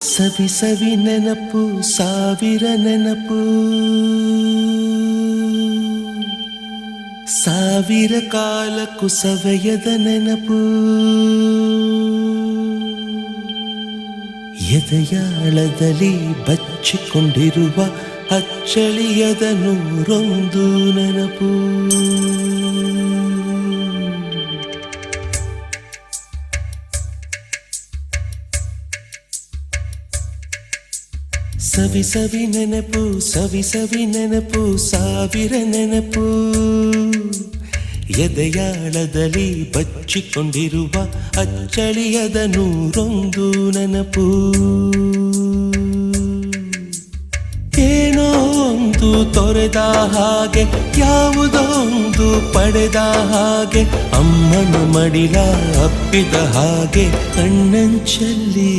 ಸವಿ ಸವಿ ನೆನಪು ಸಾವಿರ ನೆನಪು ಸಾವಿರ ಕಾಲಕ್ಕೂ ಸವೆಯದ ನೆನಪು ಎದೆಯಾಳದಲ್ಲಿ ಬಚ್ಚಿಕೊಂಡಿರುವ ಅಚ್ಚಳಿಯದ ನೂರೊಂದು ನೆನಪು ಸವಿ ಸವಿ ನೆನಪು ಸವಿ ಸವಿ ನೆನಪು ಸಾವಿರ ನೆನಪು ಎದೆಯಾಳದಲ್ಲಿ ಬಚ್ಚಿಕೊಂಡಿರುವ ಅಚ್ಚಳಿಯದ ನೂರೊಂದು ನೆನಪು ಏನೋ ಒಂದು ತೊರೆದ ಹಾಗೆ ಯಾವುದೋ ಒಂದು ಪಡೆದ ಹಾಗೆ ಅಮ್ಮನ ಮಡಿಲ ಅಪ್ಪಿದ ಹಾಗೆ ಕಣ್ಣಂಚಲ್ಲಿ